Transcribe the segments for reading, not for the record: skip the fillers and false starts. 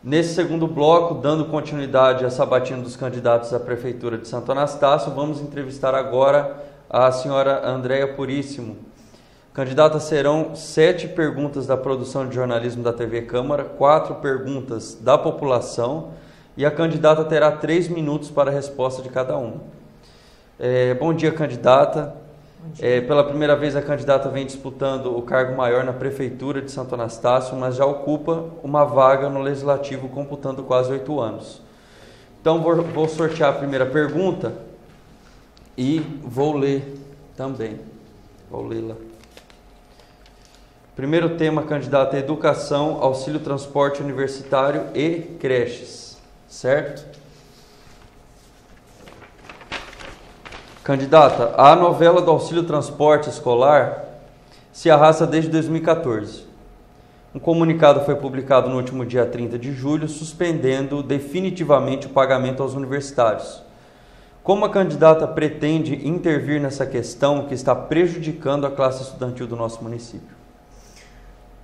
Nesse segundo bloco, dando continuidade à sabatina dos candidatos à Prefeitura de Santo Anastácio, vamos entrevistar agora a senhora Andréia Puríssimo. Candidata, serão 7 perguntas da produção de jornalismo da TV Câmara, 4 perguntas da população e a candidata terá 3 minutos para a resposta de cada uma. Bom dia, candidata. Bom dia. Pela primeira vez a candidata vem disputando o cargo maior na Prefeitura de Santo Anastácio, mas já ocupa uma vaga no Legislativo, computando quase 8 anos. Então vou sortear a primeira pergunta e vou ler também. Vou lê-la. Primeiro tema, candidata, é educação, auxílio transporte universitário e creches, certo? Candidata, a novela do auxílio transporte escolar se arrasta desde 2014. Um comunicado foi publicado no último dia 30 de julho, suspendendo definitivamente o pagamento aos universitários. Como a candidata pretende intervir nessa questão que está prejudicando a classe estudantil do nosso município?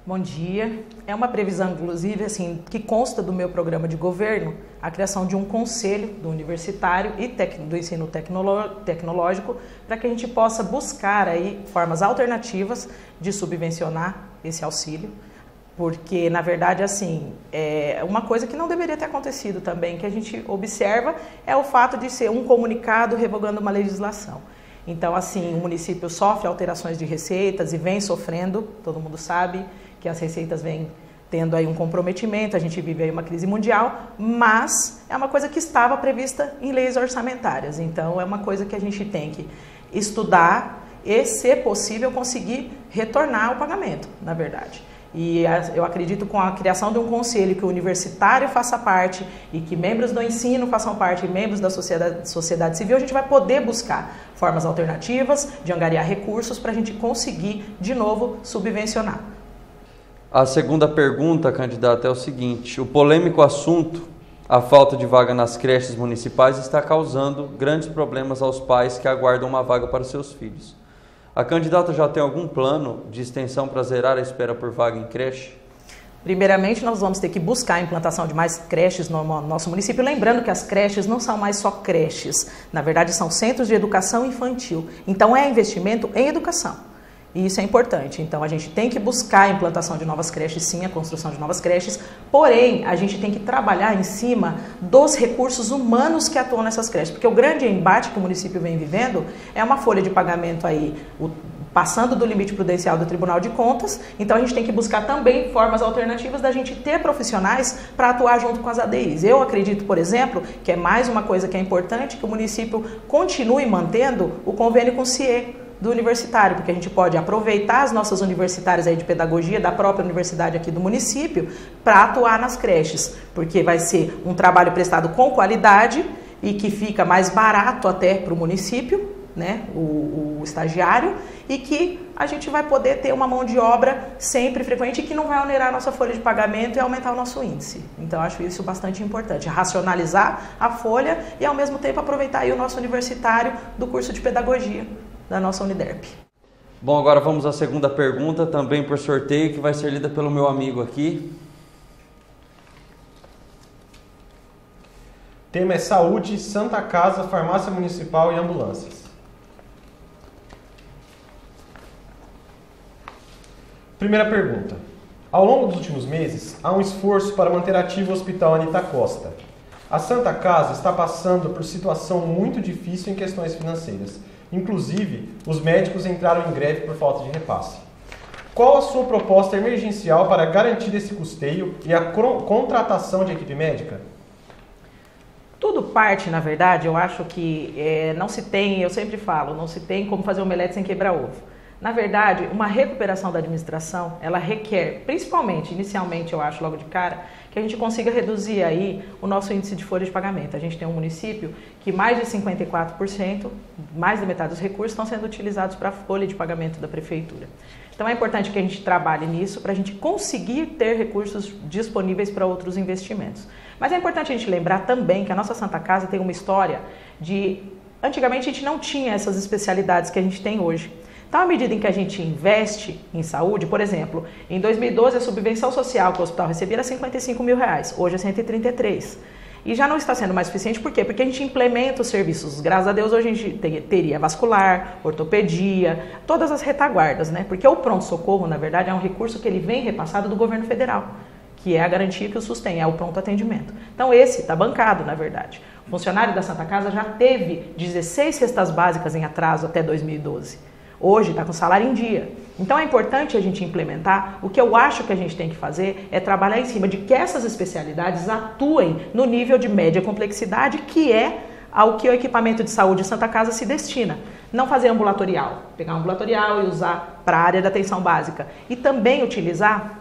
Bom dia. É uma previsão, inclusive, assim, que consta do meu programa de governo, a criação de um conselho do universitário e do ensino tecnológico, para que a gente possa buscar aí formas alternativas de subvencionar esse auxílio, porque, na verdade, assim, é uma coisa que não deveria ter acontecido também, que a gente observa, é o fato de ser um comunicado revogando uma legislação. Então, assim, o município sofre alterações de receitas e vem sofrendo, todo mundo sabe que as receitas vêm tendo aí um comprometimento, a gente vive aí uma crise mundial, mas é uma coisa que estava prevista em leis orçamentárias. Então, é uma coisa que a gente tem que estudar e, se possível, conseguir retornar o pagamento, na verdade. E eu acredito com a criação de um conselho que o universitário faça parte e que membros do ensino façam parte e membros da sociedade civil, a gente vai poder buscar formas alternativas de angariar recursos para a gente conseguir, de novo, subvencionar. A segunda pergunta, candidata, é o seguinte: o polêmico assunto, a falta de vaga nas creches municipais, está causando grandes problemas aos pais que aguardam uma vaga para seus filhos. A candidata já tem algum plano de extensão para zerar a espera por vaga em creche? Primeiramente, nós vamos ter que buscar a implantação de mais creches no nosso município. Lembrando que as creches não são mais só creches, na verdade são centros de educação infantil. Então é investimento em educação. E isso é importante. Então a gente tem que buscar a implantação de novas creches, sim, a construção de novas creches, porém a gente tem que trabalhar em cima dos recursos humanos que atuam nessas creches, porque o grande embate que o município vem vivendo é uma folha de pagamento aí, passando do limite prudencial do Tribunal de Contas. Então a gente tem que buscar também formas alternativas da gente ter profissionais para atuar junto com as ADIs. Eu acredito, por exemplo, que é mais uma coisa que é importante, que o município continue mantendo o convênio com o CIE do universitário, porque a gente pode aproveitar as nossas universitárias aí de pedagogia da própria universidade aqui do município para atuar nas creches, porque vai ser um trabalho prestado com qualidade e que fica mais barato até para o município, né, o estagiário, e que a gente vai poder ter uma mão de obra sempre frequente e que não vai onerar a nossa folha de pagamento e aumentar o nosso índice. Então, acho isso bastante importante, racionalizar a folha e, ao mesmo tempo, aproveitar aí o nosso universitário do curso de pedagogia da nossa Uniderp. Bom, agora vamos à segunda pergunta, também por sorteio, que vai ser lida pelo meu amigo aqui. Tema é saúde, Santa Casa, farmácia municipal e ambulâncias. Primeira pergunta. Ao longo dos últimos meses, há um esforço para manter ativo o Hospital Anita Costa. A Santa Casa está passando por situação muito difícil em questões financeiras. Inclusive, os médicos entraram em greve por falta de repasse. Qual a sua proposta emergencial para garantir esse custeio e a contratação de equipe médica? Tudo parte, na verdade, eu acho que não se tem, eu sempre falo, não se tem como fazer omelete sem quebrar ovo. Na verdade, uma recuperação da administração, ela requer, principalmente, inicialmente, eu acho, logo de cara, que a gente consiga reduzir aí o nosso índice de folha de pagamento. A gente tem um município que mais de 54%, mais da metade dos recursos estão sendo utilizados para a folha de pagamento da prefeitura. Então é importante que a gente trabalhe nisso para a gente conseguir ter recursos disponíveis para outros investimentos. Mas é importante a gente lembrar também que a nossa Santa Casa tem uma história de... Antigamente a gente não tinha essas especialidades que a gente tem hoje. Então, à medida em que a gente investe em saúde, por exemplo, em 2012 a subvenção social que o hospital recebia era R$55 mil, hoje é 133. E já não está sendo mais suficiente, por quê? Porque a gente implementa os serviços. Graças a Deus, hoje a gente teria vascular, ortopedia, todas as retaguardas, né? Porque o pronto-socorro, na verdade, é um recurso que ele vem repassado do governo federal, que é a garantia que o SUS tem, é o pronto atendimento. Então, esse está bancado, na verdade. O funcionário da Santa Casa já teve 16 cestas básicas em atraso até 2012. Hoje está com salário em dia. Então é importante a gente implementar. O que eu acho que a gente tem que fazer é trabalhar em cima de que essas especialidades atuem no nível de média complexidade, que é ao que o equipamento de saúde de Santa Casa se destina. Não fazer ambulatorial, pegar um ambulatorial e usar para a área da atenção básica. E também utilizar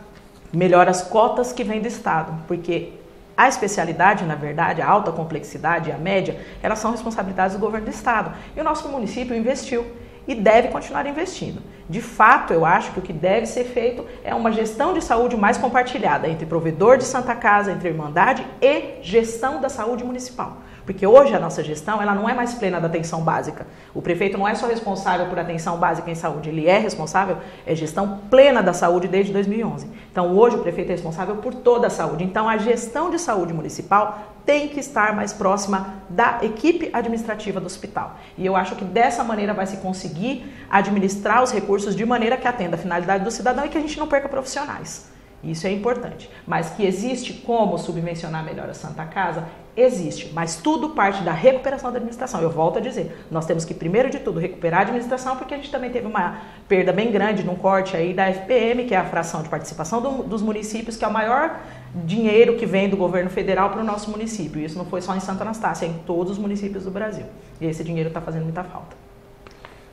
melhor as cotas que vêm do Estado, porque a especialidade, na verdade, a alta complexidade e a média, elas são responsabilidades do governo do Estado. E o nosso município investiu e deve continuar investindo. De fato, eu acho que o que deve ser feito é uma gestão de saúde mais compartilhada entre provedor de Santa Casa, entre Irmandade e gestão da saúde municipal. Porque hoje a nossa gestão ela não é mais plena da atenção básica. O prefeito não é só responsável por atenção básica em saúde, ele é responsável, é gestão plena da saúde desde 2011. Então hoje o prefeito é responsável por toda a saúde. Então a gestão de saúde municipal tem que estar mais próxima da equipe administrativa do hospital. E eu acho que dessa maneira vai se conseguir administrar os recursos de maneira que atenda a finalidade do cidadão e que a gente não perca profissionais. Isso é importante. Mas que existe como subvencionar melhor a Santa Casa? Existe, mas tudo parte da recuperação da administração. Eu volto a dizer, nós temos que, primeiro de tudo, recuperar a administração, porque a gente também teve uma perda bem grande num corte aí da FPM, que é a fração de participação dos municípios, que é o maior dinheiro que vem do governo federal para o nosso município. Isso não foi só em Santa Anastácia, é em todos os municípios do Brasil. E esse dinheiro está fazendo muita falta.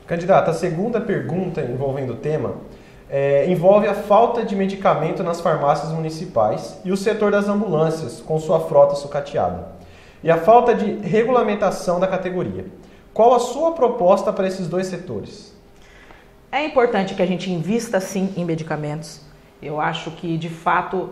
Candidata, a segunda pergunta envolvendo o tema envolve a falta de medicamento nas farmácias municipais e o setor das ambulâncias, com sua frota sucateada, e a falta de regulamentação da categoria. Qual a sua proposta para esses dois setores? É importante que a gente invista, sim, em medicamentos. Eu acho que, de fato,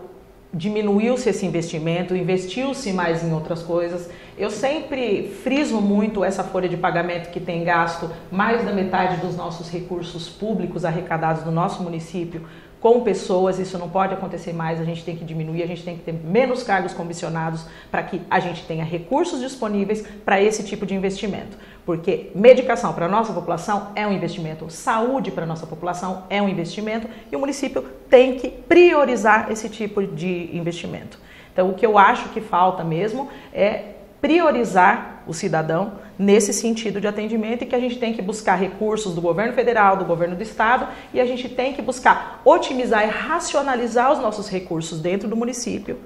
diminuiu-se esse investimento, investiu-se mais em outras coisas. Eu sempre friso muito essa folha de pagamento que tem gasto mais da metade dos nossos recursos públicos arrecadados no nosso município com pessoas. Isso não pode acontecer mais, a gente tem que diminuir, a gente tem que ter menos cargos comissionados para que a gente tenha recursos disponíveis para esse tipo de investimento. Porque medicação para a nossa população é um investimento, saúde para a nossa população é um investimento e o município tem que priorizar esse tipo de investimento. Então, o que eu acho que falta mesmo é priorizar o cidadão nesse sentido de atendimento e que a gente tem que buscar recursos do governo federal, do governo do estado e a gente tem que buscar otimizar e racionalizar os nossos recursos dentro do município,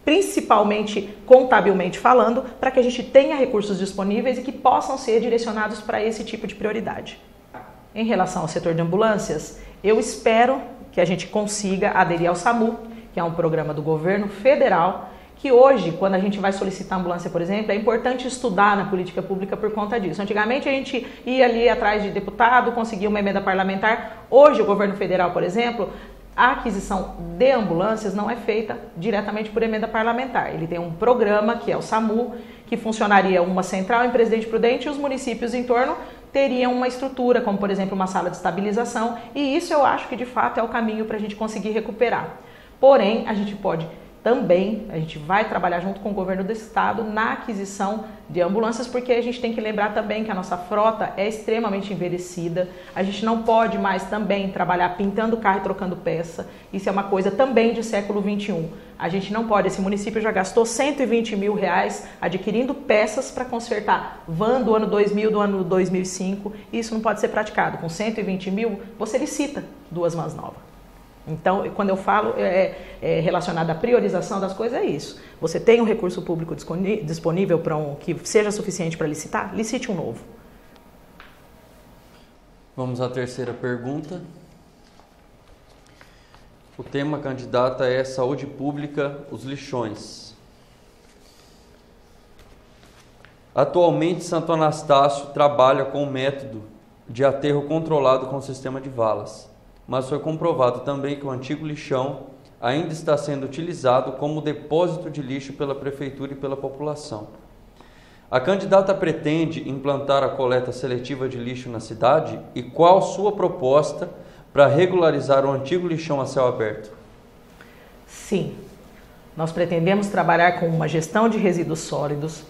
principalmente contabilmente falando, para que a gente tenha recursos disponíveis e que possam ser direcionados para esse tipo de prioridade. Em relação ao setor de ambulâncias, eu espero que a gente consiga aderir ao SAMU, que é um programa do governo federal, que hoje, quando a gente vai solicitar ambulância, por exemplo, é importante estudar na política pública por conta disso. Antigamente a gente ia ali atrás de deputado, conseguia uma emenda parlamentar. Hoje o governo federal, por exemplo, a aquisição de ambulâncias não é feita diretamente por emenda parlamentar. Ele tem um programa, que é o SAMU, que funcionaria uma central em Presidente Prudente e os municípios em torno teriam uma estrutura, como por exemplo uma sala de estabilização, e isso eu acho que de fato é o caminho para a gente conseguir recuperar. Porém, a gente pode também, a gente vai trabalhar junto com o governo do estado na aquisição de ambulâncias, porque a gente tem que lembrar também que a nossa frota é extremamente envelhecida, a gente não pode mais também trabalhar pintando carro e trocando peça, isso é uma coisa também de século XXI. A gente não pode, esse município já gastou R$120 mil adquirindo peças para consertar van do ano 2000, do ano 2005, e isso não pode ser praticado. Com 120 mil, você licita 2 vans novas. Então, quando eu falo relacionado à priorização das coisas, é isso. Você tem um recurso público disponível para que seja suficiente para licitar? Licite um novo. Vamos à terceira pergunta. O tema, candidata, é Saúde Pública, os lixões. Atualmente, Santo Anastácio trabalha com o método de aterro controlado com o sistema de valas, mas foi comprovado também que o antigo lixão ainda está sendo utilizado como depósito de lixo pela Prefeitura e pela população. A candidata pretende implantar a coleta seletiva de lixo na cidade e qual sua proposta para regularizar o antigo lixão a céu aberto? Sim, nós pretendemos trabalhar com uma gestão de resíduos sólidos,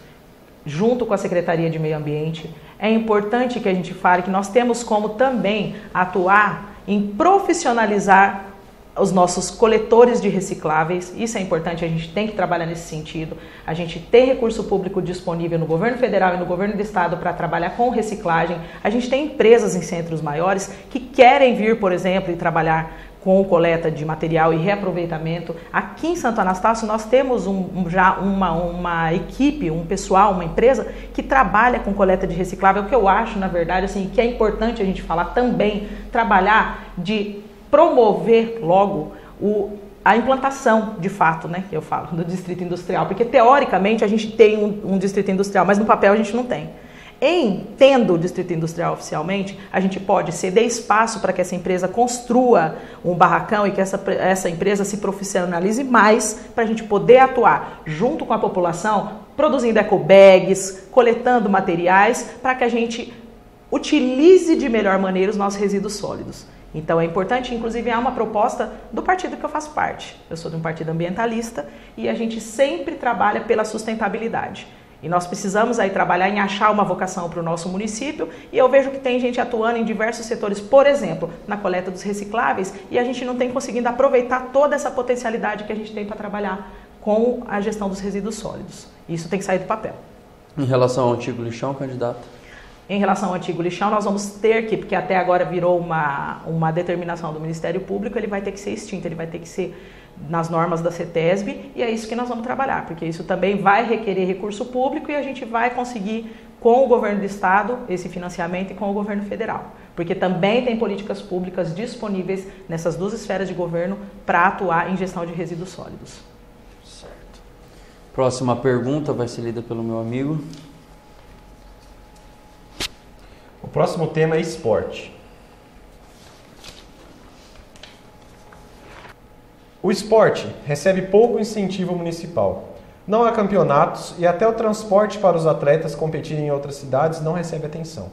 junto com a Secretaria de Meio Ambiente. É importante que a gente fale que nós temos como também atuar em profissionalizar os nossos coletores de recicláveis. Isso é importante, a gente tem que trabalhar nesse sentido. A gente tem recurso público disponível no governo federal e no governo do estado para trabalhar com reciclagem. A gente tem empresas em centros maiores que querem vir, por exemplo, e trabalhar com coleta de material e reaproveitamento. Aqui em Santo Anastácio nós temos já uma equipe, um pessoal, uma empresa que trabalha com coleta de reciclável, que eu acho, na verdade, assim, que é importante a gente falar também, trabalhar de promover logo a implantação, de fato, né, que eu falo, do distrito industrial, porque teoricamente a gente tem um distrito industrial, mas no papel a gente não tem. Tendo o distrito industrial oficialmente, a gente pode ceder espaço para que essa empresa construa um barracão e que essa empresa se profissionalize mais para a gente poder atuar junto com a população, produzindo ecobags, coletando materiais para que a gente utilize de melhor maneira os nossos resíduos sólidos. Então é importante, inclusive há uma proposta do partido que eu faço parte. Eu sou de um partido ambientalista e a gente sempre trabalha pela sustentabilidade. E nós precisamos aí trabalhar em achar uma vocação para o nosso município e eu vejo que tem gente atuando em diversos setores, por exemplo, na coleta dos recicláveis e a gente não tem conseguido aproveitar toda essa potencialidade que a gente tem para trabalhar com a gestão dos resíduos sólidos. Isso tem que sair do papel. Em relação ao antigo lixão, candidato? Em relação ao antigo lixão, nós vamos ter que, porque até agora virou uma determinação do Ministério Público, ele vai ter que ser extinto, ele vai ter que ser nas normas da CETESB e é isso que nós vamos trabalhar, porque isso também vai requerer recurso público e a gente vai conseguir com o governo do estado esse financiamento e com o governo federal, porque também tem políticas públicas disponíveis nessas duas esferas de governo para atuar em gestão de resíduos sólidos. Certo. Próxima pergunta vai ser lida pelo meu amigo. O próximo tema é esporte. O esporte recebe pouco incentivo municipal. Não há campeonatos e até o transporte para os atletas competirem em outras cidades não recebe atenção.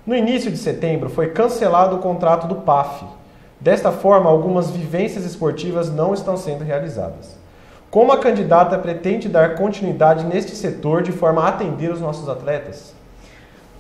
No início de setembro foi cancelado o contrato do PAF. Desta forma, algumas vivências esportivas não estão sendo realizadas. Como a candidata pretende dar continuidade neste setor de forma a atender os nossos atletas?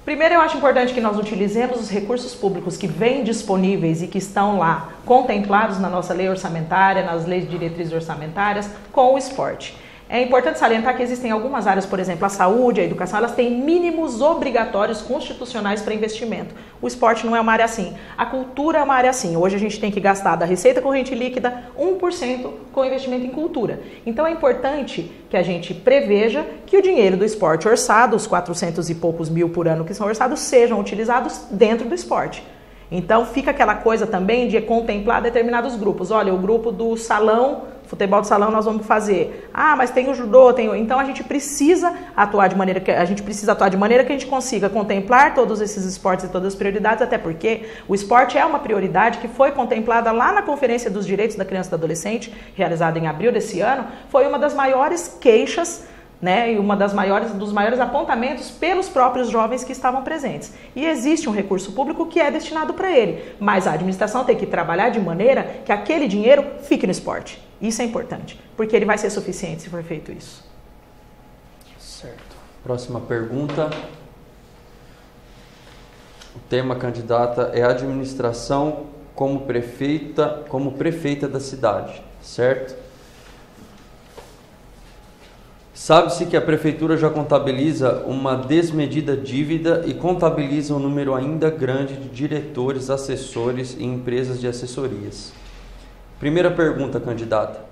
Primeiro, eu acho importante que nós utilizemos os recursos públicos que vêm disponíveis e que estão lá contemplados na nossa lei orçamentária, nas leis de diretrizes orçamentárias, com o esporte. É importante salientar que existem algumas áreas, por exemplo, a saúde, a educação, elas têm mínimos obrigatórios constitucionais para investimento. O esporte não é uma área assim. A cultura é uma área assim. Hoje a gente tem que gastar da receita corrente líquida 1% com investimento em cultura. Então é importante que a gente preveja que o dinheiro do esporte orçado, os 400 e poucos mil por ano que são orçados, sejam utilizados dentro do esporte. Então fica aquela coisa também de contemplar determinados grupos. Olha, o grupo do salão, futebol de salão nós vamos fazer. Ah, mas tem o judô, tem o... Então a gente precisa atuar de maneira que a gente consiga contemplar todos esses esportes e todas as prioridades, até porque o esporte é uma prioridade que foi contemplada lá na Conferência dos Direitos da Criança e do Adolescente, realizada em abril desse ano, foi uma das maiores queixas, né, e dos maiores apontamentos pelos próprios jovens que estavam presentes. E existe um recurso público que é destinado para ele, mas a administração tem que trabalhar de maneira que aquele dinheiro fique no esporte. Isso é importante, porque ele vai ser suficiente se for feito isso. Certo. Próxima pergunta. O tema, candidata, é administração como prefeita da cidade, certo? Sabe-se que a Prefeitura já contabiliza uma desmedida dívida e contabiliza um número ainda grande de diretores, assessores e empresas de assessorias. Primeira pergunta, candidata.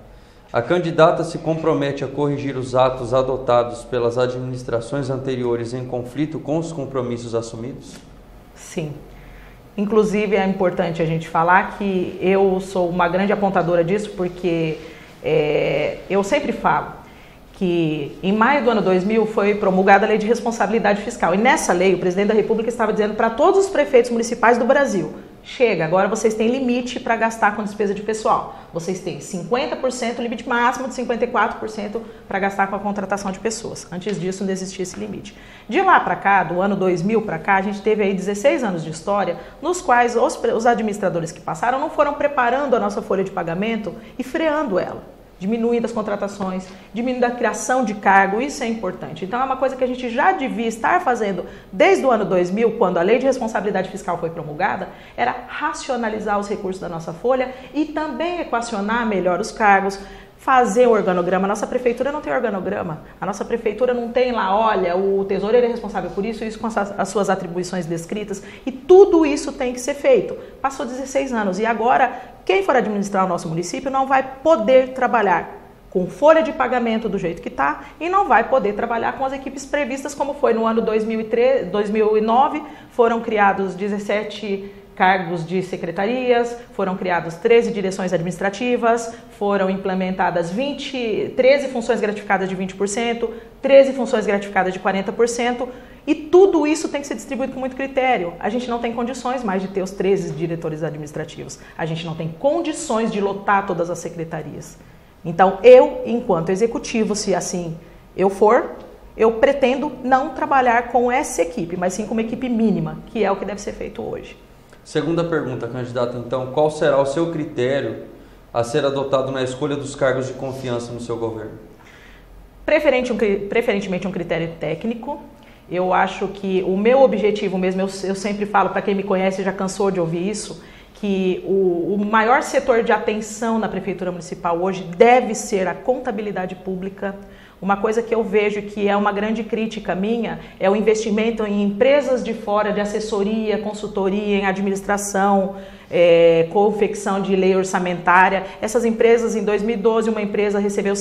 A candidata se compromete a corrigir os atos adotados pelas administrações anteriores em conflito com os compromissos assumidos? Sim. Inclusive, é importante a gente falar que eu sou uma grande apontadora disso, porque eu sempre falo que em maio do ano 2000 foi promulgada a Lei de Responsabilidade Fiscal. E nessa lei, o presidente da República estava dizendo para todos os prefeitos municipais do Brasil, chega, agora vocês têm limite para gastar com despesa de pessoal. Vocês têm 50%, limite máximo de 54% para gastar com a contratação de pessoas. Antes disso não existia esse limite. De lá para cá, do ano 2000 para cá, a gente teve aí 16 anos de história, nos quais os administradores que passaram não foram preparando a nossa folha de pagamento e freando ela. Diminuindo as contratações, diminuindo a criação de cargo, isso é importante. Então é uma coisa que a gente já devia estar fazendo desde o ano 2000, quando a Lei de Responsabilidade Fiscal foi promulgada, era racionalizar os recursos da nossa folha e também equacionar melhor os cargos, fazer o organograma. A nossa prefeitura não tem organograma, a nossa prefeitura não tem lá, olha, o tesoureiro é responsável por isso com as suas atribuições descritas, e tudo isso tem que ser feito. Passou 16 anos e agora quem for administrar o nosso município não vai poder trabalhar com folha de pagamento do jeito que está e não vai poder trabalhar com as equipes previstas, como foi no ano 2009, foram criados 17 cargos de secretarias, foram criadas 13 direções administrativas, foram implementadas 13 funções gratificadas de 20%, 13 funções gratificadas de 40%, e tudo isso tem que ser distribuído com muito critério. A gente não tem condições mais de ter os 13 diretores administrativos, a gente não tem condições de lotar todas as secretarias. Então, eu, enquanto executivo, se assim eu for, eu pretendo não trabalhar com essa equipe, mas sim com uma equipe mínima, que é o que deve ser feito hoje. Segunda pergunta, candidata, então, qual será o seu critério a ser adotado na escolha dos cargos de confiança no seu governo? Preferentemente um critério técnico. Eu acho que o meu objetivo mesmo, eu sempre falo, para quem me conhece já cansou de ouvir isso, que o maior setor de atenção na Prefeitura Municipal hoje deve ser a contabilidade pública. Uma coisa que eu vejo que é uma grande crítica minha é o investimento em empresas de fora, de assessoria, consultoria, em administração, confecção de lei orçamentária. Essas empresas, em 2012, uma empresa recebeu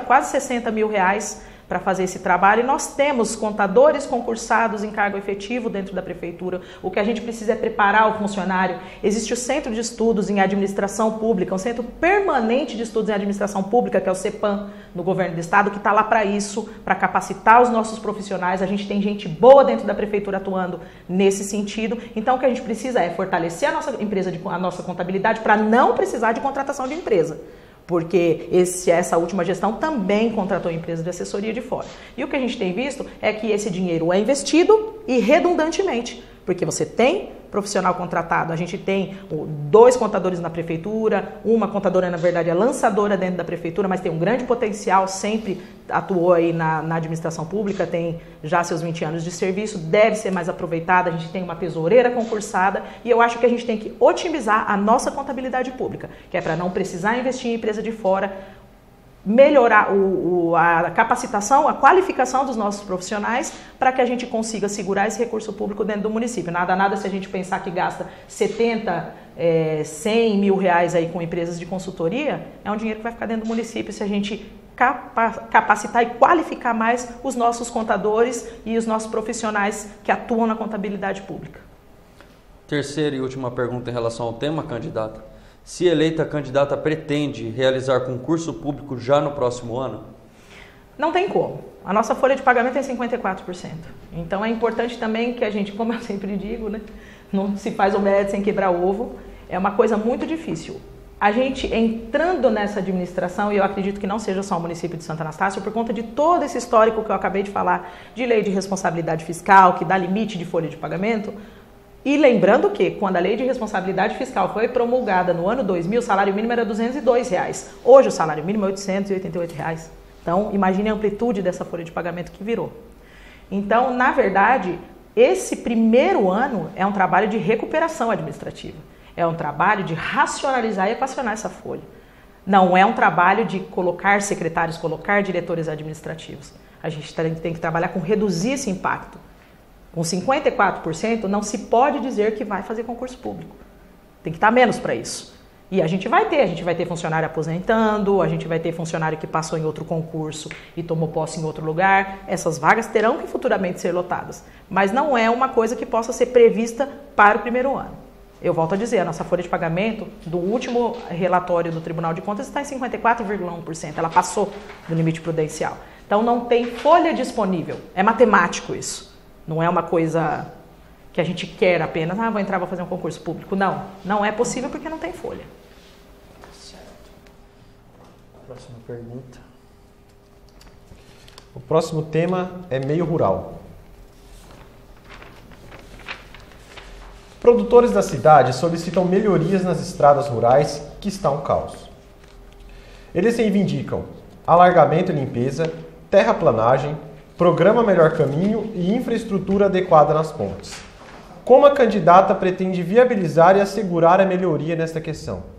quase 60 mil reais para fazer esse trabalho, e nós temos contadores concursados em cargo efetivo dentro da prefeitura. O que a gente precisa é preparar o funcionário. Existe o Centro de Estudos em Administração Pública, um centro permanente de estudos em administração pública, que é o CEPAM, no governo do estado, que está lá para isso, para capacitar os nossos profissionais. A gente tem gente boa dentro da prefeitura atuando nesse sentido. Então o que a gente precisa é fortalecer a nossa contabilidade para não precisar de contratação de empresa. Porque essa última gestão também contratou empresas de assessoria de fora. E o que a gente tem visto é que esse dinheiro é investido e redundantemente, porque você tem profissional contratado, a gente tem 2 contadores na prefeitura, uma contadora, na verdade, é lançadora dentro da prefeitura, mas tem um grande potencial, sempre atuou aí na administração pública, tem já seus 20 anos de serviço, deve ser mais aproveitada, a gente tem uma tesoureira concursada, e eu acho que a gente tem que otimizar a nossa contabilidade pública, que é para não precisar investir em empresa de fora, melhorar a capacitação, a qualificação dos nossos profissionais para que a gente consiga segurar esse recurso público dentro do município. Nada se a gente pensar que gasta 70, 100 mil reais aí com empresas de consultoria, é um dinheiro que vai ficar dentro do município se a gente capacitar e qualificar mais os nossos contadores e os nossos profissionais que atuam na contabilidade pública. Terceira e última pergunta em relação ao tema, candidata. Se eleita, a candidata pretende realizar concurso público já no próximo ano? Não tem como. A nossa folha de pagamento é 54%. Então é importante também que a gente, como eu sempre digo, né, não se faz omelete sem quebrar ovo. É uma coisa muito difícil. A gente entrando nessa administração, e eu acredito que não seja só o município de Santo Anastácio, por conta de todo esse histórico que eu acabei de falar, de lei de responsabilidade fiscal, que dá limite de folha de pagamento. E lembrando que, quando a Lei de Responsabilidade Fiscal foi promulgada no ano 2000, o salário mínimo era R$ 202. Hoje o salário mínimo é R$ 888. Então, imagine a amplitude dessa folha de pagamento que virou. Então, na verdade, esse primeiro ano é um trabalho de recuperação administrativa. É um trabalho de racionalizar e equacionar essa folha. Não é um trabalho de colocar secretários, colocar diretores administrativos. A gente tem que trabalhar com reduzir esse impacto. Com 54%, não se pode dizer que vai fazer concurso público. Tem que estar menos para isso. E a gente vai ter funcionário aposentando, a gente vai ter funcionário que passou em outro concurso e tomou posse em outro lugar. Essas vagas terão que futuramente ser lotadas. Mas não é uma coisa que possa ser prevista para o primeiro ano. Eu volto a dizer, a nossa folha de pagamento do último relatório do Tribunal de Contas está em 54,1%. Ela passou do limite prudencial. Então não tem folha disponível. É matemático isso. Não é uma coisa que a gente quer apenas, vou entrar, vou fazer um concurso público. Não, não é possível porque não tem folha. Certo. Próxima pergunta. O próximo tema é meio rural. Produtores da cidade solicitam melhorias nas estradas rurais, que está um caos. Eles reivindicam alargamento e limpeza, terraplanagem, programa Melhor Caminho e infraestrutura adequada nas pontes. Como a candidata pretende viabilizar e assegurar a melhoria nesta questão?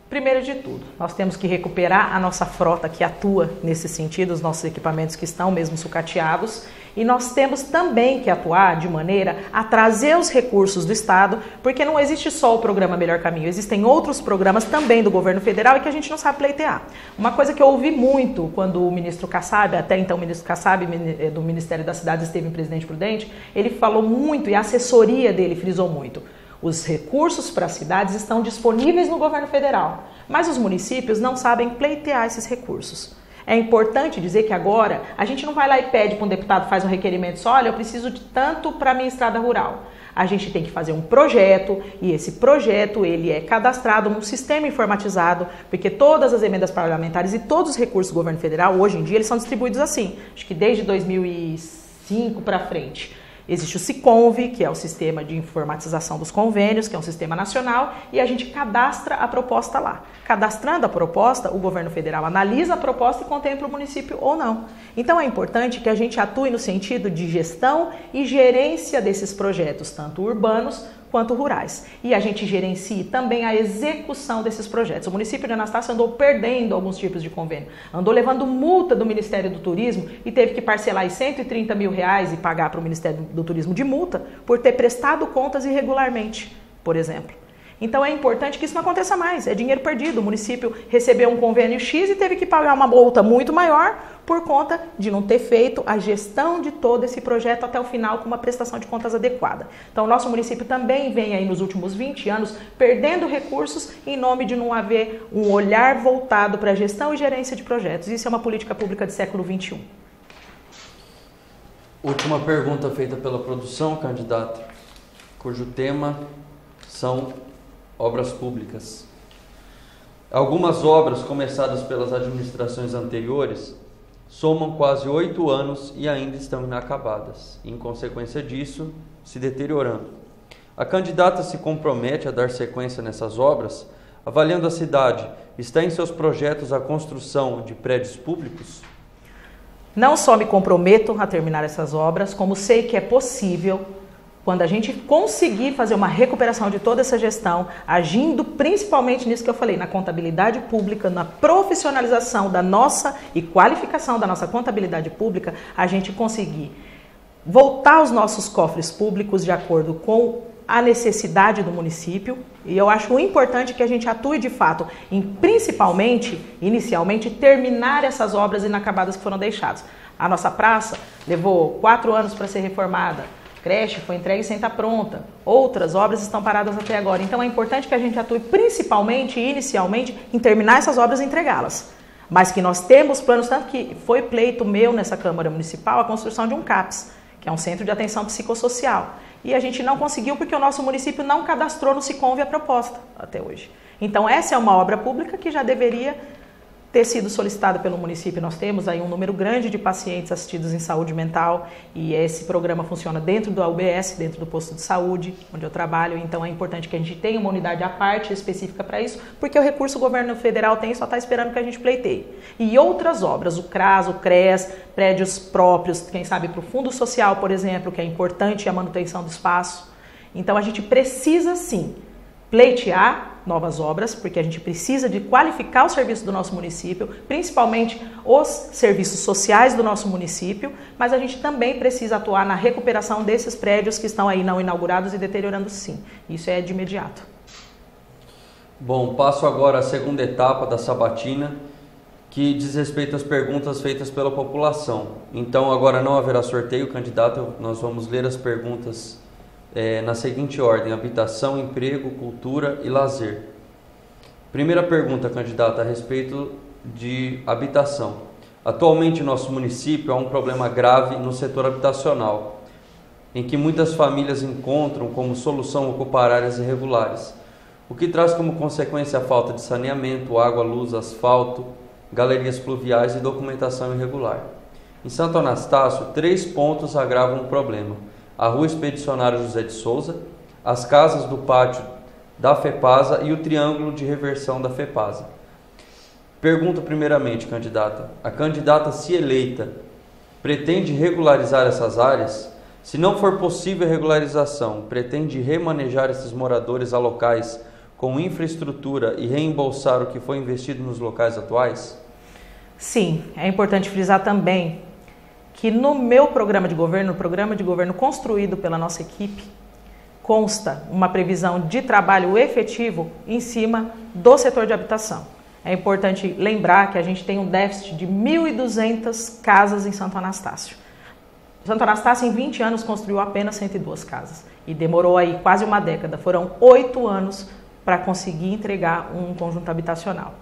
Primeiro de tudo, nós temos que recuperar a nossa frota que atua nesse sentido, os nossos equipamentos que estão mesmo sucateados, e nós temos também que atuar de maneira a trazer os recursos do Estado, porque não existe só o programa Melhor Caminho, existem outros programas também do governo federal e que a gente não sabe pleitear. Uma coisa que eu ouvi muito quando o ministro Kassab, até então o ministro Kassab do Ministério das Cidades esteve em Presidente Prudente, ele falou muito e a assessoria dele frisou muito. Os recursos para as cidades estão disponíveis no governo federal, mas os municípios não sabem pleitear esses recursos. É importante dizer que agora a gente não vai lá e pede para um deputado, faz um requerimento só, olha, eu preciso de tanto para a minha estrada rural. A gente tem que fazer um projeto e esse projeto ele é cadastrado num sistema informatizado, porque todas as emendas parlamentares e todos os recursos do governo federal, hoje em dia, eles são distribuídos assim, acho que desde 2005 para frente. Existe o SICONV, que é o Sistema de Informatização dos Convênios, que é um sistema nacional, e a gente cadastra a proposta lá. Cadastrando a proposta, o governo federal analisa a proposta e contempla o município ou não. Então é importante que a gente atue no sentido de gestão e gerência desses projetos, tanto urbanos quanto rurais. E a gente gerencie também a execução desses projetos. O município de Anastácio andou perdendo alguns tipos de convênio, andou levando multa do Ministério do Turismo e teve que parcelar R$130 mil e pagar para o Ministério do Turismo de multa por ter prestado contas irregularmente, por exemplo. Então é importante que isso não aconteça mais, é dinheiro perdido. O município recebeu um convênio X e teve que pagar uma multa muito maior por conta de não ter feito a gestão de todo esse projeto até o final com uma prestação de contas adequada. Então o nosso município também vem aí nos últimos 20 anos perdendo recursos em nome de não haver um olhar voltado para a gestão e gerência de projetos. Isso é uma política pública do século XXI. Última pergunta feita pela produção, candidata, cujo tema são obras públicas. Algumas obras começadas pelas administrações anteriores somam quase 8 anos e ainda estão inacabadas, em consequência disso, se deteriorando. A candidata se compromete a dar sequência nessas obras, avaliando a cidade. Está em seus projetos a construção de prédios públicos? Não só me comprometo a terminar essas obras, como sei que é possível, quando a gente conseguir fazer uma recuperação de toda essa gestão, agindo principalmente nisso que eu falei, na contabilidade pública, na profissionalização da nossa e qualificação da nossa contabilidade pública, a gente conseguir voltar os nossos cofres públicos de acordo com a necessidade do município. E eu acho importante que a gente atue de fato em, principalmente, inicialmente, terminar essas obras inacabadas que foram deixadas. A nossa praça levou 4 anos para ser reformada. Creche foi entregue sem estar pronta. Outras obras estão paradas até agora. Então é importante que a gente atue principalmente e inicialmente em terminar essas obras e entregá-las. Mas que nós temos planos, tanto que foi pleito meu nessa Câmara Municipal a construção de um CAPS, que é um Centro de Atenção Psicossocial. E a gente não conseguiu porque o nosso município não cadastrou no SICONV a proposta até hoje. Então essa é uma obra pública que já deveria ter sido solicitada pelo município. Nós temos aí um número grande de pacientes assistidos em saúde mental e esse programa funciona dentro do UBS, dentro do posto de saúde, onde eu trabalho. Então é importante que a gente tenha uma unidade à parte específica para isso, porque o recurso o governo federal tem, só está esperando que a gente pleiteie. E outras obras, o CRAS, o CRES, prédios próprios, quem sabe para o Fundo Social, por exemplo, que é importante a manutenção do espaço. Então a gente precisa sim pleitear novas obras, porque a gente precisa de qualificar o serviço do nosso município, principalmente os serviços sociais do nosso município, mas a gente também precisa atuar na recuperação desses prédios que estão aí não inaugurados e deteriorando sim. Isso é de imediato. Bom, passo agora à segunda etapa da sabatina, que diz respeito às perguntas feitas pela população. Então agora não haverá sorteio, candidato, nós vamos ler as perguntas na seguinte ordem: habitação, emprego, cultura e lazer. Primeira pergunta, candidata, a respeito de habitação. Atualmente, em nosso município há um problema grave no setor habitacional. em que muitas famílias encontram como solução ocupar áreas irregulares, o que traz como consequência a falta de saneamento, água, luz, asfalto, galerias pluviais e documentação irregular. Em Santo Anastácio, 3 pontos agravam o problema: a Rua Expedicionário José de Souza, as casas do pátio da FEPASA e o triângulo de reversão da FEPASA. Pergunto primeiramente, candidata, a candidata, se eleita, pretende regularizar essas áreas? Se não for possível a regularização, pretende remanejar esses moradores a locais com infraestrutura e reembolsar o que foi investido nos locais atuais? Sim, é importante frisar também que no meu programa de governo, o programa de governo construído pela nossa equipe, consta uma previsão de trabalho efetivo em cima do setor de habitação. É importante lembrar que a gente tem um déficit de 1.200 casas em Santo Anastácio. Santo Anastácio, em 20 anos, construiu apenas 102 casas e demorou aí quase uma década. Foram 8 anos para conseguir entregar um conjunto habitacional.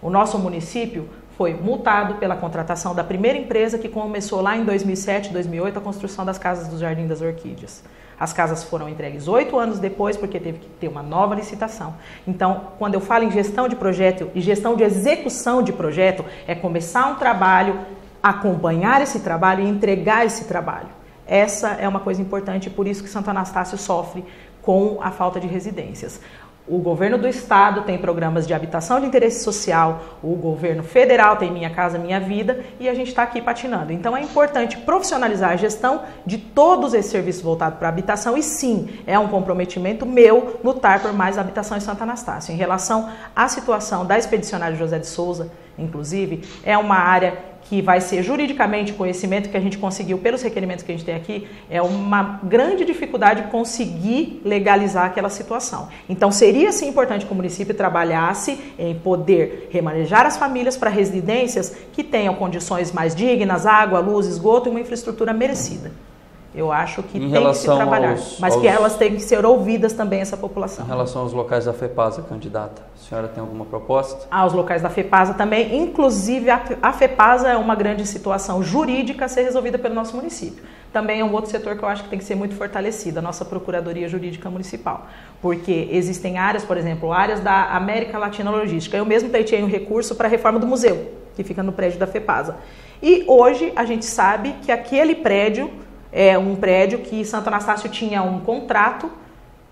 O nosso município foi multado pela contratação da primeira empresa que começou lá em 2007, 2008, a construção das casas do Jardim das Orquídeas. As casas foram entregues 8 anos depois, porque teve que ter uma nova licitação. Então, quando eu falo em gestão de projeto e gestão de execução de projeto, é começar um trabalho, acompanhar esse trabalho e entregar esse trabalho. Essa é uma coisa importante, por isso que Santo Anastácio sofre com a falta de residências. O governo do estado tem programas de habitação de interesse social, o governo federal tem Minha Casa Minha Vida e a gente está aqui patinando. Então é importante profissionalizar a gestão de todos esses serviços voltados para a habitação e sim, é um comprometimento meu lutar por mais habitação em Santo Anastácio. Em relação à situação da Expedicionário José de Souza, inclusive, é uma área que vai ser juridicamente, o conhecimento que a gente conseguiu pelos requerimentos que a gente tem aqui, é uma grande dificuldade conseguir legalizar aquela situação. Então seria sim importante que o município trabalhasse em poder remanejar as famílias para residências que tenham condições mais dignas, água, luz, esgoto e uma infraestrutura merecida. Eu acho que tem que se trabalhar, mas que elas têm que ser ouvidas também, essa população. Em relação aos locais da FEPASA, candidata, a senhora tem alguma proposta? Os locais da FEPASA também, inclusive a FEPASA é uma grande situação jurídica a ser resolvida pelo nosso município. Também é um outro setor que eu acho que tem que ser muito fortalecido, a nossa Procuradoria Jurídica Municipal. Porque existem áreas, por exemplo, áreas da América Latina Logística. Eu mesmo pleiteei um recurso para a reforma do museu, que fica no prédio da FEPASA. E hoje a gente sabe que aquele prédio é um prédio que Santo Anastácio tinha um contrato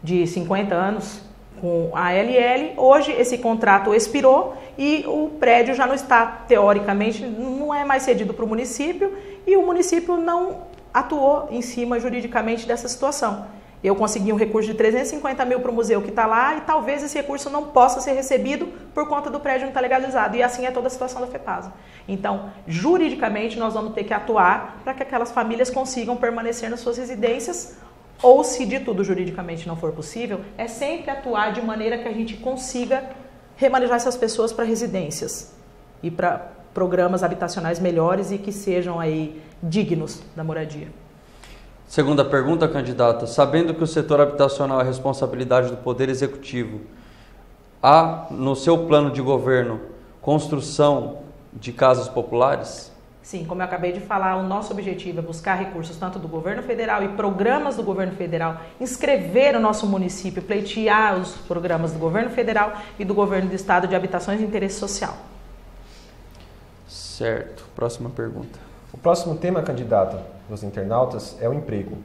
de 50 anos com a ALL. Hoje esse contrato expirou e o prédio já não está, teoricamente, não é mais cedido para o município e o município não atuou em cima juridicamente dessa situação. Eu consegui um recurso de 350 mil para o museu que está lá e talvez esse recurso não possa ser recebido por conta do prédio não estar legalizado. E assim é toda a situação da FEPASA. Então, juridicamente, nós vamos ter que atuar para que aquelas famílias consigam permanecer nas suas residências ou, se de tudo juridicamente não for possível, é sempre atuar de maneira que a gente consiga remanejar essas pessoas para residências e para programas habitacionais melhores e que sejam aí dignos da moradia. Segunda pergunta, candidata. Sabendo que o setor habitacional é responsabilidade do Poder Executivo, há no seu plano de governo construção de casas populares? Sim, como eu acabei de falar, o nosso objetivo é buscar recursos tanto do governo federal e programas do governo federal, inscrever o nosso município, pleitear os programas do governo federal e do governo do estado de habitações de interesse social. Certo. Próxima pergunta. O próximo tema, candidato, dos internautas é o emprego.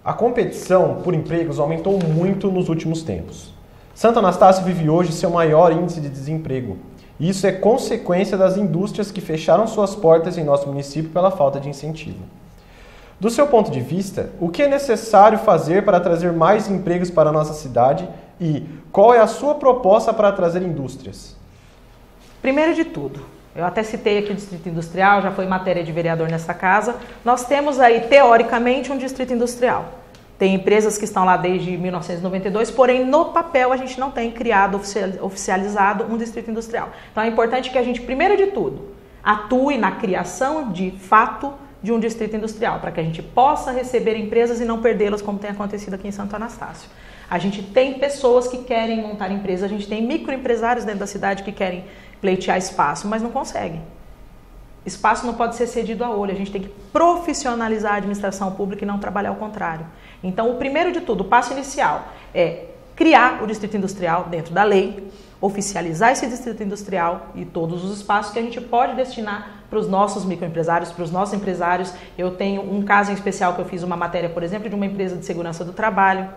A competição por empregos aumentou muito nos últimos tempos. Santo Anastácio vive hoje seu maior índice de desemprego. E isso é consequência das indústrias que fecharam suas portas em nosso município pela falta de incentivo. Do seu ponto de vista, o que é necessário fazer para trazer mais empregos para a nossa cidade e qual é a sua proposta para trazer indústrias? Primeiro de tudo, eu até citei aqui o Distrito Industrial, já foi matéria de vereador nessa casa. Nós temos aí, teoricamente, um distrito industrial. Tem empresas que estão lá desde 1992, porém, no papel, a gente não tem criado, oficializado um distrito industrial. Então, é importante que a gente, primeiro de tudo, atue na criação de fato de um distrito industrial, para que a gente possa receber empresas e não perdê-las, como tem acontecido aqui em Santo Anastácio. A gente tem pessoas que querem montar empresas, a gente tem microempresários dentro da cidade que querem pleitear espaço, mas não conseguem. espaço não pode ser cedido a olho, a gente tem que profissionalizar a administração pública e não trabalhar ao contrário. Então, o primeiro de tudo, o passo inicial é criar o distrito industrial dentro da lei, oficializar esse distrito industrial e todos os espaços que a gente pode destinar para os nossos microempresários, para os nossos empresários. Eu tenho um caso em especial que eu fiz uma matéria, por exemplo, de uma empresa de segurança do trabalho,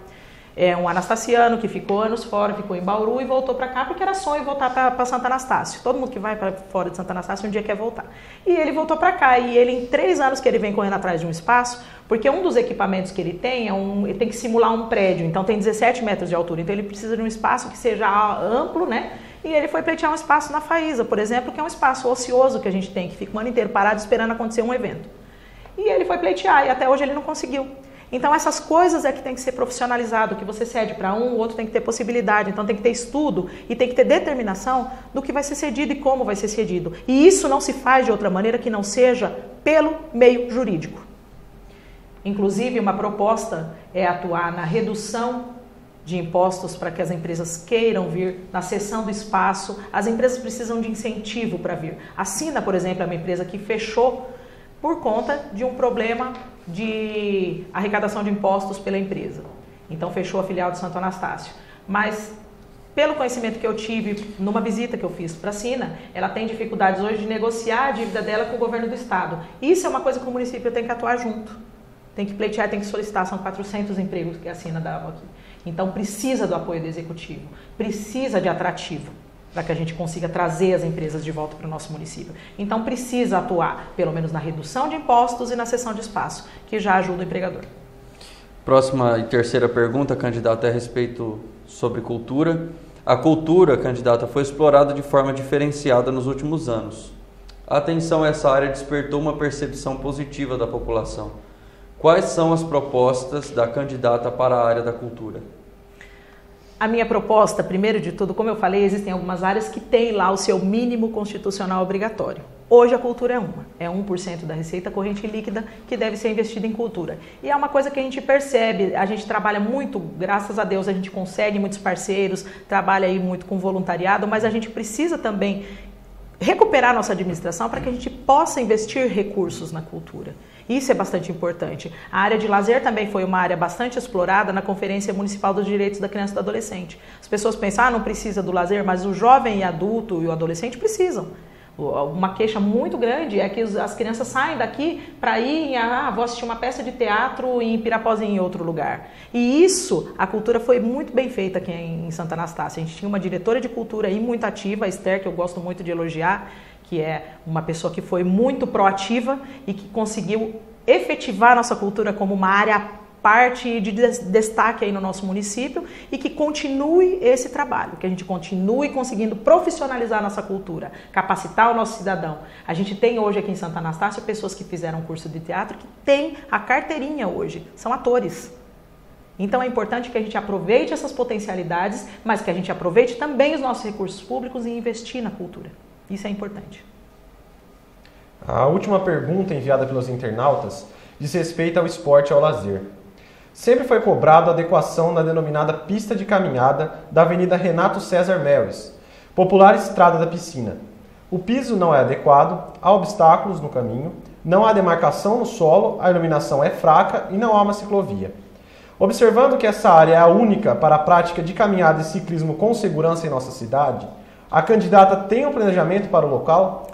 um anastassiano que ficou anos fora, ficou em Bauru e voltou para cá porque era sonho voltar para Santo Anastácio. Todo mundo que vai para fora de Santo Anastácio um dia quer voltar. E ele voltou para cá e ele, em 3 anos que ele vem correndo atrás de um espaço, porque um dos equipamentos que ele tem ele tem que simular um prédio, então tem 17 metros de altura, então ele precisa de um espaço que seja amplo, né? E ele foi pleitear um espaço na Faísa, por exemplo, que é um espaço ocioso que a gente tem, que fica o ano inteiro parado esperando acontecer um evento. E ele foi pleitear e até hoje ele não conseguiu. Então essas coisas é que tem que ser profissionalizado, o que você cede para um, o outro tem que ter possibilidade, então tem que ter estudo e tem que ter determinação do que vai ser cedido e como vai ser cedido. E isso não se faz de outra maneira que não seja pelo meio jurídico. Inclusive, uma proposta é atuar na redução de impostos para que as empresas queiram vir, na cessão do espaço. As empresas precisam de incentivo para vir. A Sina, por exemplo, é uma empresa que fechou por conta de um problema de arrecadação de impostos pela empresa. Então fechou a filial de Santo Anastácio. Mas, pelo conhecimento que eu tive numa visita que eu fiz para a Sina, ela tem dificuldades hoje de negociar a dívida dela com o governo do estado. Isso é uma coisa que o município tem que atuar junto. Tem que pleitear, tem que solicitar, são 400 empregos que a Sina dava aqui. Então precisa do apoio do executivo, precisa de atrativo, para que a gente consiga trazer as empresas de volta para o nosso município. Então precisa atuar, pelo menos na redução de impostos e na cessão de espaço, que já ajuda o empregador. Próxima e terceira pergunta, candidata, é a respeito sobre cultura. A cultura, candidata, foi explorada de forma diferenciada nos últimos anos. A atenção a essa área despertou uma percepção positiva da população. Quais são as propostas da candidata para a área da cultura? A minha proposta, primeiro de tudo, como eu falei, existem algumas áreas que têm lá o seu mínimo constitucional obrigatório. Hoje a cultura é 1% da receita corrente líquida que deve ser investida em cultura. E é uma coisa que a gente percebe, a gente trabalha muito, graças a Deus a gente consegue muitos parceiros, trabalha aí muito com voluntariado, mas a gente precisa também recuperar nossa administração para que a gente possa investir recursos na cultura. Isso é bastante importante. A área de lazer também foi uma área bastante explorada na Conferência Municipal dos Direitos da Criança e do Adolescente. As pessoas pensam, não precisa do lazer, mas o jovem e adulto e o adolescente precisam. Uma queixa muito grande é que as crianças saem daqui para ir, vou assistir uma peça de teatro em Pirapozinho, em outro lugar. E isso, a cultura foi muito bem feita aqui em Santa Anastácia. A gente tinha uma diretora de cultura aí muito ativa, a Esther, que eu gosto muito de elogiar, que é uma pessoa que foi muito proativa e que conseguiu efetivar a nossa cultura como uma área parte de destaque aí no nosso município e que continue esse trabalho, que a gente continue conseguindo profissionalizar a nossa cultura, capacitar o nosso cidadão. A gente tem hoje aqui em Santa Anastácia pessoas que fizeram curso de teatro que têm a carteirinha hoje, são atores. Então é importante que a gente aproveite essas potencialidades, mas que a gente aproveite também os nossos recursos públicos e investir na cultura. Isso é importante. A última pergunta enviada pelos internautas diz respeito ao esporte e ao lazer. Sempre foi cobrado a adequação na denominada pista de caminhada da Avenida Renato César Meles, popular Estrada da Piscina. O piso não é adequado, há obstáculos no caminho, não há demarcação no solo, a iluminação é fraca e não há uma ciclovia. Observando que essa área é a única para a prática de caminhada e ciclismo com segurança em nossa cidade, a candidata tem um planejamento para o local?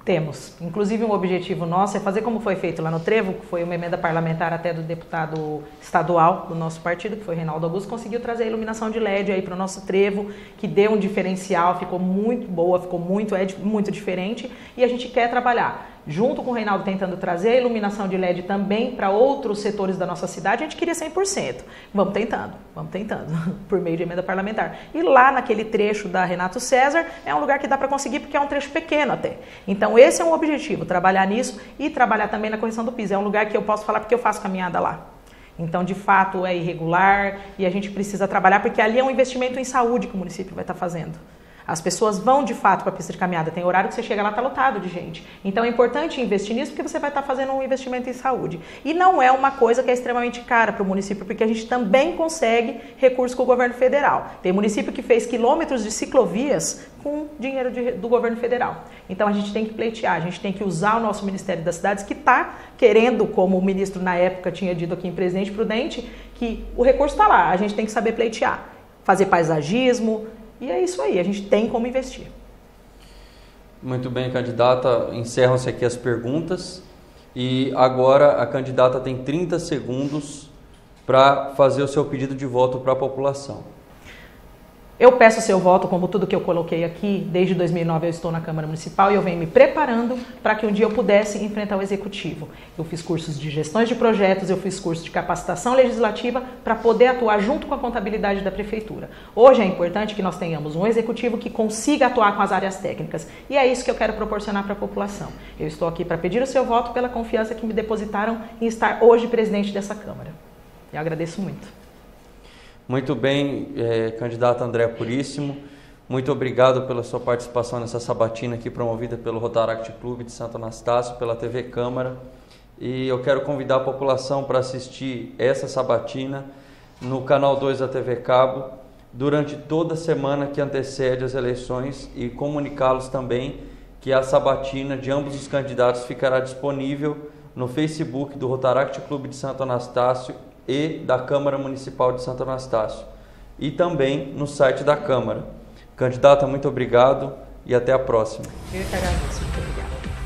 Temos. Inclusive, um objetivo nosso é fazer como foi feito lá no Trevo, que foi uma emenda parlamentar até do deputado estadual do nosso partido, que foi Reinaldo Augusto, conseguiu trazer a iluminação de LED aí para o nosso Trevo, que deu um diferencial, ficou muito boa, ficou muito diferente, e a gente quer trabalhar junto com o Reinaldo tentando trazer a iluminação de LED também para outros setores da nossa cidade. A gente queria 100%. Vamos tentando, por meio de emenda parlamentar. E lá naquele trecho da Renato César, é um lugar que dá para conseguir porque é um trecho pequeno até. Então esse é um objetivo, trabalhar nisso e trabalhar também na correção do piso. É um lugar que eu posso falar porque eu faço caminhada lá. Então, de fato, é irregular e a gente precisa trabalhar porque ali é um investimento em saúde que o município vai estar fazendo. As pessoas vão de fato para a pista de caminhada, tem horário que você chega lá, está lotado de gente. Então é importante investir nisso porque você vai estar fazendo um investimento em saúde. E não é uma coisa que é extremamente cara para o município, porque a gente também consegue recurso com o governo federal. Tem município que fez quilômetros de ciclovias com dinheiro do governo federal. Então a gente tem que pleitear, a gente tem que usar o nosso Ministério das Cidades, que está querendo, como o ministro na época tinha dito aqui em Presidente Prudente, que o recurso está lá, a gente tem que saber pleitear, fazer paisagismo, e é isso aí, a gente tem como investir. Muito bem, candidata, encerram-se aqui as perguntas e agora a candidata tem 30 segundos para fazer o seu pedido de voto para a população. Eu peço seu voto, como tudo que eu coloquei aqui, desde 2009 eu estou na Câmara Municipal e eu venho me preparando para que um dia eu pudesse enfrentar o Executivo. Eu fiz cursos de gestões de projetos, eu fiz curso de capacitação legislativa para poder atuar junto com a contabilidade da Prefeitura. Hoje é importante que nós tenhamos um Executivo que consiga atuar com as áreas técnicas e é isso que eu quero proporcionar para a população. Eu estou aqui para pedir o seu voto pela confiança que me depositaram em estar hoje presidente dessa Câmara. Eu agradeço muito. Muito bem, candidata Andréa Puríssimo, muito obrigado pela sua participação nessa sabatina aqui promovida pelo Rotaract Clube de Santo Anastácio, pela TV Câmara. E eu quero convidar a população para assistir essa sabatina no canal 2 da TV Cabo durante toda a semana que antecede as eleições e comunicá-los também que a sabatina de ambos os candidatos ficará disponível no Facebook do Rotaract Clube de Santo Anastácio e da Câmara Municipal de Santo Anastácio e também no site da Câmara. Candidata, muito obrigado e até a próxima. Eu que agradeço, muito obrigada.